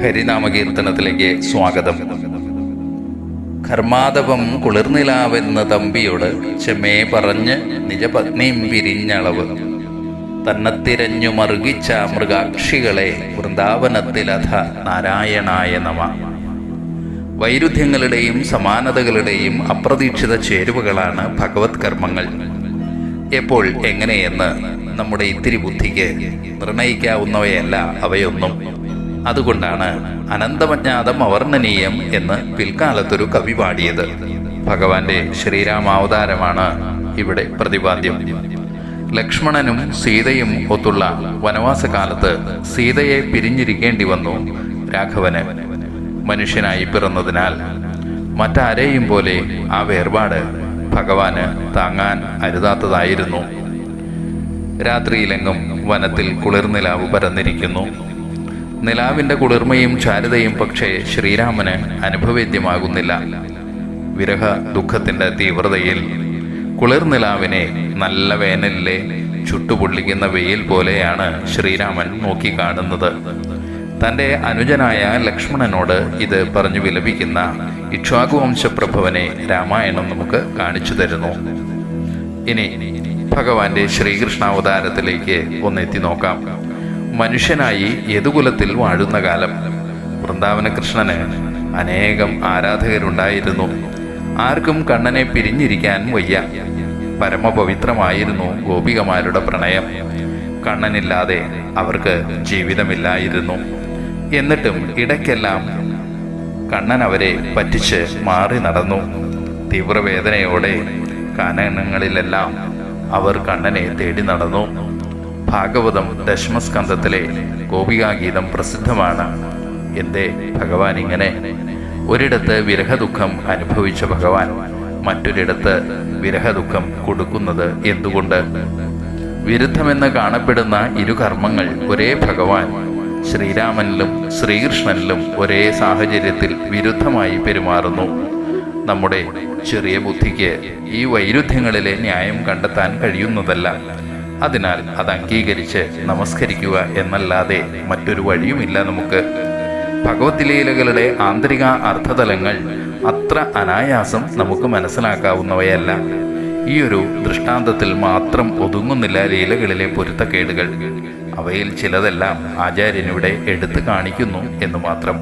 ഹരിനാമകീർത്തനത്തിലേക്ക് സ്വാഗതം. കർമാതപം കുളിർനിലാവെന്ന തമ്പിയോട് ചെമ്മേ പറഞ്ഞ് നിജപത്നിയും പിരിഞ്ഞളവ് തന്നത്തിരഞ്ഞു മറുകിച്ച മൃഗാക്ഷികളെ വൃന്ദാവനത്തിലഥ നാരായണായ നമ. വൈരുദ്ധ്യങ്ങളുടെയും സമാനതകളുടെയും അപ്രതീക്ഷിത ചേരുവകളാണ് ഭഗവത് കർമ്മങ്ങൾ. എപ്പോൾ എങ്ങനെയെന്ന് നമ്മുടെ ഇത്തിരി ബുദ്ധിക്ക് നിർണയിക്കാവുന്നവയല്ല അവയൊന്നും. അതുകൊണ്ടാണ് അനന്തമജ്ഞാതം അവർണ്ണനീയം എന്ന് പിൽക്കാലത്തൊരു കവി പാടിയത്. ഭഗവാന്റെ ശ്രീരാമാവതാരമാണ് ഇവിടെ പ്രതിപാദ്യം. ലക്ഷ്മണനും സീതയും ഒത്തുള്ള വനവാസകാലത്ത് സീതയെ പിരിഞ്ഞിരിക്കേണ്ടി വന്നു രാഘവന്. മനുഷ്യനായി പിറന്നതിനാൽ മറ്റാരെയും പോലെ ആ വേർപാട് ഭഗവാന് താങ്ങാൻ അരുതാത്തതായിരുന്നു. രാത്രിയിലെങ്ങും വനത്തിൽ കുളിർനിലാവ് പരന്നിരിക്കുന്നു. നിലാവിൻ്റെ കുളിർമയും ചാരുതയും പക്ഷേ ശ്രീരാമന് അനുഭവേദ്യമാകുന്നില്ല. വിരഹ ദുഃഖത്തിൻ്റെ തീവ്രതയിൽ കുളിർനിലാവിനെ നല്ല വേനലിലെ ചുട്ടുപൊള്ളിക്കുന്ന വെയിൽ പോലെയാണ് ശ്രീരാമൻ നോക്കിക്കാണുന്നത്. തൻ്റെ അനുജനായ ലക്ഷ്മണനോട് ഇത് പറഞ്ഞു വിലപിക്കുന്ന ഇക്ഷ്വാകുവംശപ്രഭവനെ രാമായണം നമുക്ക് കാണിച്ചു തരുന്നു. ഇനി ഭഗവാന്റെ ശ്രീകൃഷ്ണാവതാരത്തിലേക്ക് ഒന്നെത്തി നോക്കാം. മനുഷ്യനായി യദുകുലത്തിൽ വാഴുന്ന കാലം വൃന്ദാവന കൃഷ്ണന് അനേകം ആരാധകരുണ്ടായിരുന്നു. ആർക്കും കണ്ണനെ പിരിഞ്ഞിരിക്കാൻ വയ്യ. പരമപവിത്രമായിരുന്നു ഗോപികമാരുടെ പ്രണയം. കണ്ണനില്ലാതെ അവർക്ക് ജീവിതമില്ലായിരുന്നു. എന്നിട്ടും ഇടയ്ക്കെല്ലാം കണ്ണൻ അവരെ പറ്റിച്ച് മാറി നടന്നു. തീവ്രവേദനയോടെ കാനനങ്ങളിലെല്ലാം അവർ കണ്ണനെ തേടി നടന്നു. ഭാഗവതം ദശമസ്കന്ധത്തിലെ ഗോപികാഗീതം പ്രസിദ്ധമാണ്. എന്തേ ഭഗവാൻ ഇങ്ങനെ? ഒരിടത്ത് വിരഹദുഃഖം അനുഭവിച്ച ഭഗവാൻ മറ്റൊരിടത്ത് വിരഹദുഃഖം കൊടുക്കുന്നത് എന്തുകൊണ്ട്? വിരുദ്ധമെന്ന് കാണപ്പെടുന്ന ഇരു കർമ്മങ്ങൾ ഒരേ ഭഗവാൻ ശ്രീരാമനിലും ശ്രീകൃഷ്ണനിലും ഒരേ സാഹചര്യത്തിൽ വിരുദ്ധമായി പെരുമാറുന്നു. നമ്മുടെ ചെറിയ ബുദ്ധിക്ക് ഈ വൈരുദ്ധ്യങ്ങളിലെ ന്യായം കണ്ടെത്താൻ കഴിയുന്നതല്ല. അതിനാൽ അത് അംഗീകരിച്ച് നമസ്കരിക്കുക എന്നല്ലാതെ മറ്റൊരു വഴിയുമില്ല നമുക്ക്. ഭഗവത് ലീലകളുടെ ആന്തരിക അർത്ഥതലങ്ങൾ അത്ര അനായാസം നമുക്ക് മനസ്സിലാക്കാവുന്നവയല്ല. ഈ ഒരു ദൃഷ്ടാന്തത്തിൽ മാത്രം ഒതുങ്ങുന്നില്ല ലീലകളിലെ പൊരുത്തക്കേടുകൾ. അവയിൽ ചിലതെല്ലാം ആചാര്യനിവിടെ എടുത്തു കാണിക്കുന്നു എന്ന് മാത്രം.